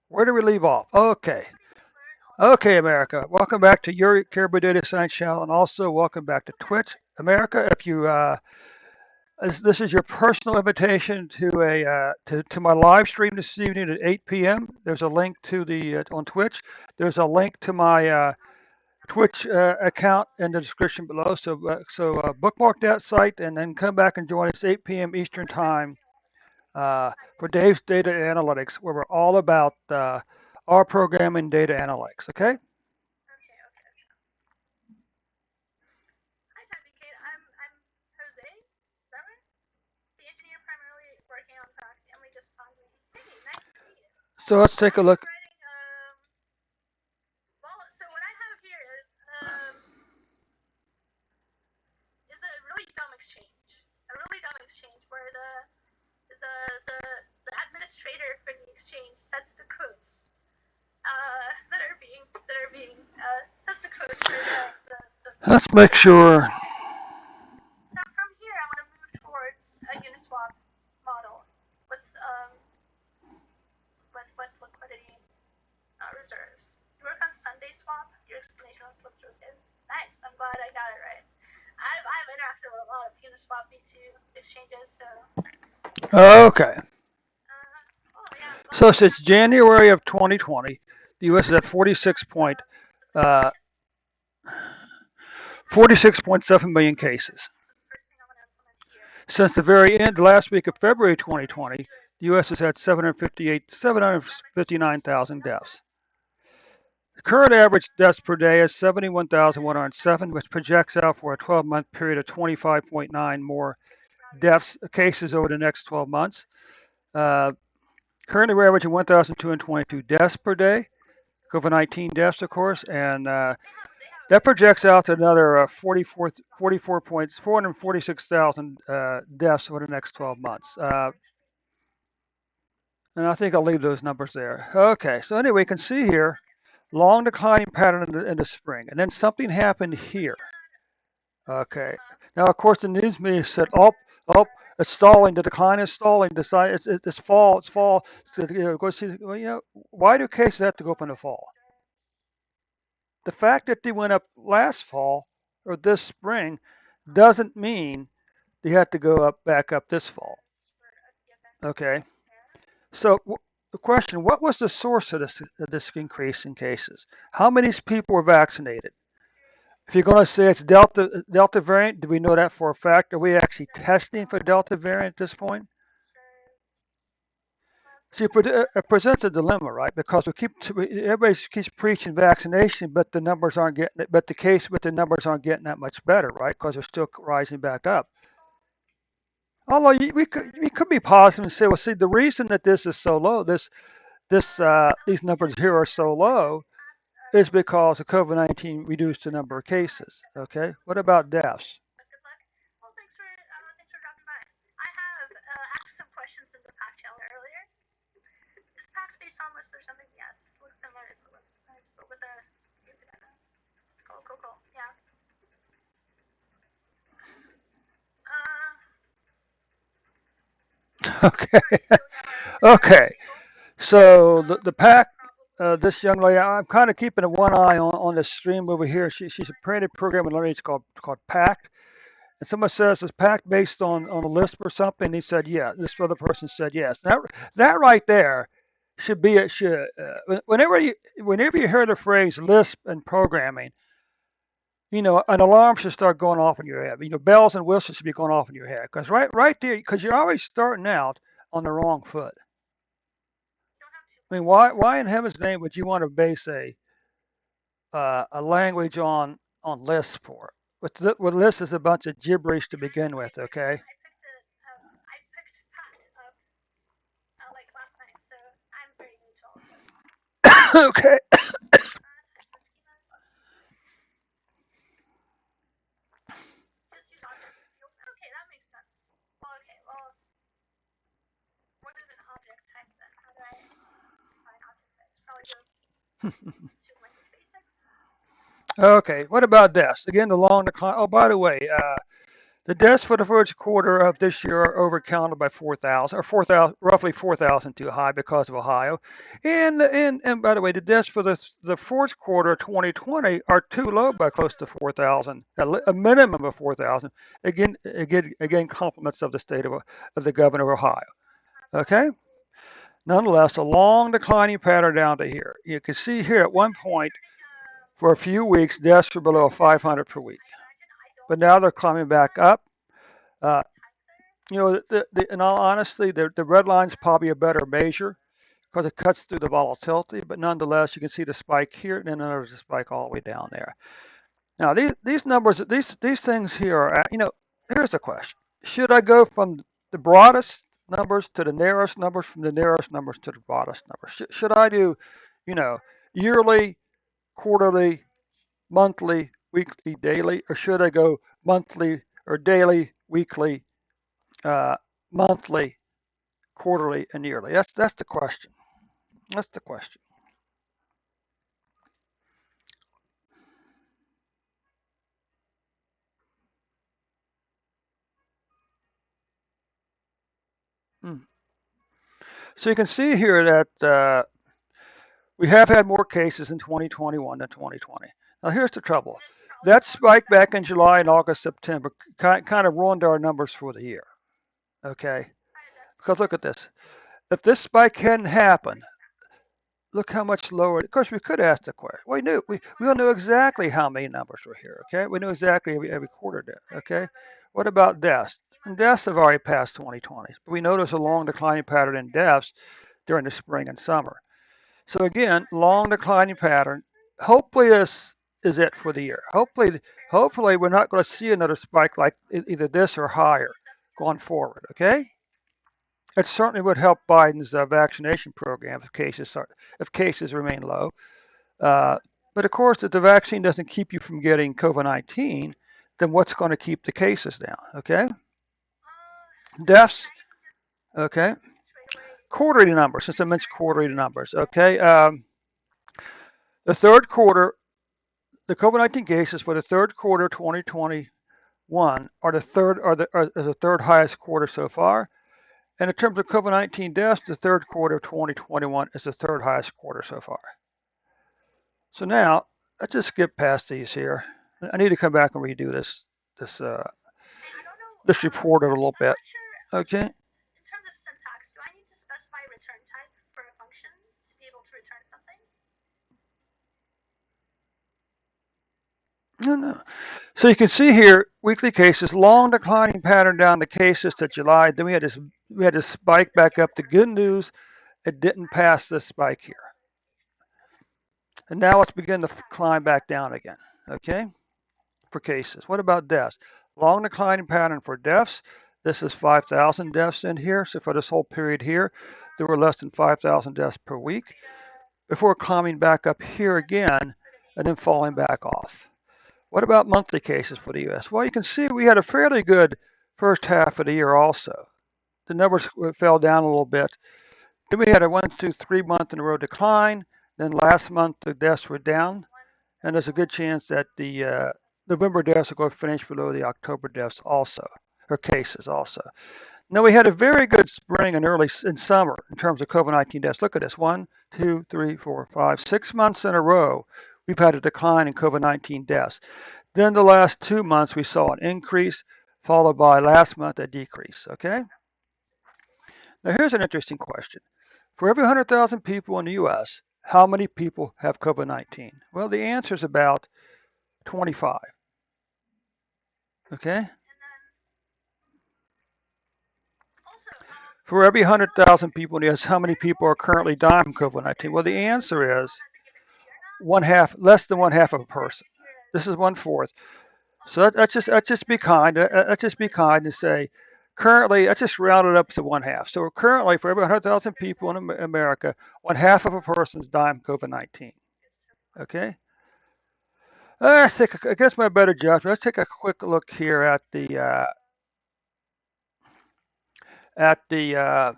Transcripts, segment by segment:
Where do we leave off? Okay. Okay, America. Welcome back to your Caribou Data Science channel, and also welcome back to Twitch. America, if you this is your personal invitation to to my live stream this evening at 8 p.m. There's a link to the on Twitch. There's a link to my Twitch account in the description below. So bookmark that site and then come back and join us 8 p.m. Eastern Time for Dave's Data Analytics, where we're all about our programming data analytics. Okay. So let's take a look. Let's make sure. Okay. So since January of 2020, the U.S. is at uh, 46.7 million cases. Since the very end, last week of February 2020, the U.S. has had 759,000 deaths. The current average deaths per day is 71,107, which projects out for a 12-month period of 25.9 more deaths cases over the next 12 months. Uh, Currently, we're averaging 1,222 deaths per day, COVID-19 deaths, of course, and that projects out to another 446,000 deaths over the next 12 months. And I think I'll leave those numbers there. Okay, so anyway, you can see here, long declining pattern in the spring. And then something happened here. Okay. Now, of course, the news media said, oh, it's stalling. The decline is stalling. It's fall. It's fall. So, go see, well, why do cases have to go up in the fall? The fact that they went up last fall or this spring doesn't mean they have to go up back up this fall. Okay. So the question: what was the source of this increase in cases? How many people were vaccinated? If you're going to say it's Delta variant, do we know that for a fact? Are we actually testing for Delta variant at this point? See, it presents a dilemma, right? Because everybody keeps preaching vaccination, but the numbers aren't getting it. But the numbers aren't getting that much better, right? Because they're still rising back up. Although we could be positive and say, well, see, the reason that this is so low, these numbers here are so low, is because of COVID-19 reduced the number of cases. Okay, what about deaths? Okay, okay. So the pack, this young lady, I'm kind of keeping one eye on this stream over here. She's a printed programming language called Pact. And someone says, is Pact based on a Lisp or something? And he said, yeah. This other person said, yes. That right there should be a should. Whenever you hear the phrase Lisp and programming, an alarm should start going off in your head. Bells and whistles should be going off in your head because right there, because you're always starting out on the wrong foot. I mean, why in heaven's name would you want to base a language on Lisp for? What Lisp is a bunch of gibberish to begin with. Okay. Okay. Okay. What about this? Again, the long decline. Oh, by the way, The deaths for the first quarter of this year are overcounted by 4,000, or 4,000, roughly 4,000 too high because of Ohio. And by the way, the deaths for the fourth quarter of 2020 are too low by close to 4,000, a minimum of 4,000. Again, compliments of the of the governor of Ohio. Okay. Nonetheless, a long declining pattern down to here. You can see here at one point for a few weeks, deaths were below 500 per week, but now they're climbing back up. Uh, in all honesty, the red line is probably a better measure because it cuts through the volatility. But nonetheless, you can see the spike here, and then there's a spike all the way down there. Now, these numbers, these things here are, here's the question: should I go from the broadest numbers to the narrowest numbers, from the narrowest numbers to the broadest numbers? Should I do, you know, yearly, quarterly, monthly, weekly, daily, or should I go monthly or daily, weekly, uh, monthly, quarterly, and yearly? That's the question. That's the question. Hmm. So you can see here that we have had more cases in 2021 than 2020. Now here's the trouble. That spike back in July and August, September kind of ruined our numbers for the year. Okay, because look at this. If this spike hadn't happened, look how much lower. Of course, we could ask the question. We all knew exactly how many numbers were here. Okay, we knew exactly every quarter did. Okay, what about deaths? And deaths have already passed 2020, but we notice a long declining pattern in deaths during the spring and summer. So again, long declining pattern. Hopefully this is it for the year. Hopefully we're not going to see another spike like either this or higher going forward. Okay. It certainly would help Biden's vaccination program if cases remain low. Uh, but of course, if the vaccine doesn't keep you from getting COVID-19, then what's going to keep the cases down? Okay, deaths. Okay, quarterly numbers. Since I mentioned quarterly numbers. Okay, the third quarter, the COVID-19 cases for the third quarter 2021 are the third highest quarter so far. And in terms of COVID-19 deaths, the third quarter of 2021 is the third highest quarter so far. So now, let's just skip past these here. I need to come back and redo this this report a little bit. Okay. No, no. So you can see here weekly cases, long declining pattern down the cases to July. Then we had this spike back up. The good news, it didn't pass this spike here, and now it's beginning to climb back down again. Okay. For cases. What about deaths? Long declining pattern for deaths. This is 5,000 deaths in here. So for this whole period here, there were less than 5,000 deaths per week before climbing back up here again and then falling back off. What about monthly cases for the U.S.? Well, you can see we had a fairly good first half of the year also. The numbers fell down a little bit. Then we had a 1, 2, 3 month in a row decline. Then last month the deaths were down, and there's a good chance that the November deaths will go finish below the October deaths also, or cases also. Now we had a very good spring and early in summer in terms of COVID-19 deaths. Look at this: 1, 2, 3, 4, 5, 6 months in a row we've had a decline in COVID-19 deaths. Then the last 2 months we saw an increase, followed by last month a decrease. Okay. Now here's an interesting question: for every 100,000 people in the U.S., how many people have COVID-19? Well, the answer is about 25. Okay. For every 100,000 people in the U.S., how many people are currently dying from COVID-19? Well, the answer is one half, less than one half of a person. This is one fourth. So let's just be kind. Let's just be kind and say, currently, let's just round it up to one half. So currently, for every 100,000 people in America, one half of a person is dying from COVID-19. Okay. Against my better judgment, let's take a quick look here at the at the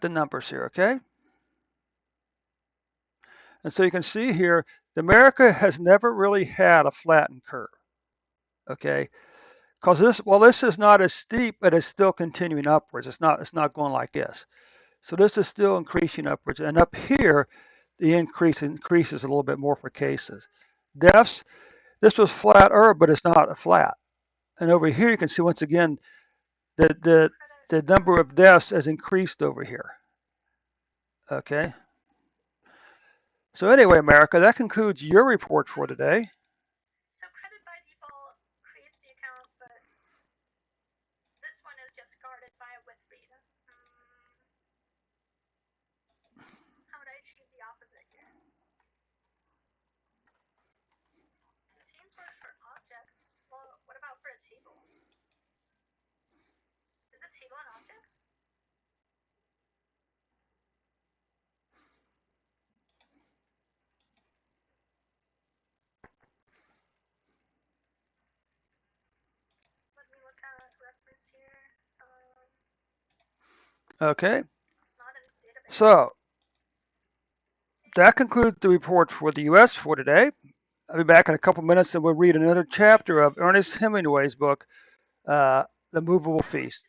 numbers here. Okay. And so you can see here, America has never really had a flattened curve. Okay, because this is not as steep, but it's still continuing upwards. It's not going like this. So this is still increasing upwards, and up here, the increase increases a little bit more for cases. Deaths, this was flatter, but it's not a flat. And over here, you can see once again that the number of deaths has increased over here. Okay. So anyway, America, that concludes your report for today. Okay. So that concludes the report for the U.S. for today. I'll be back in a couple minutes and we'll read another chapter of Ernest Hemingway's book, The Movable Feast.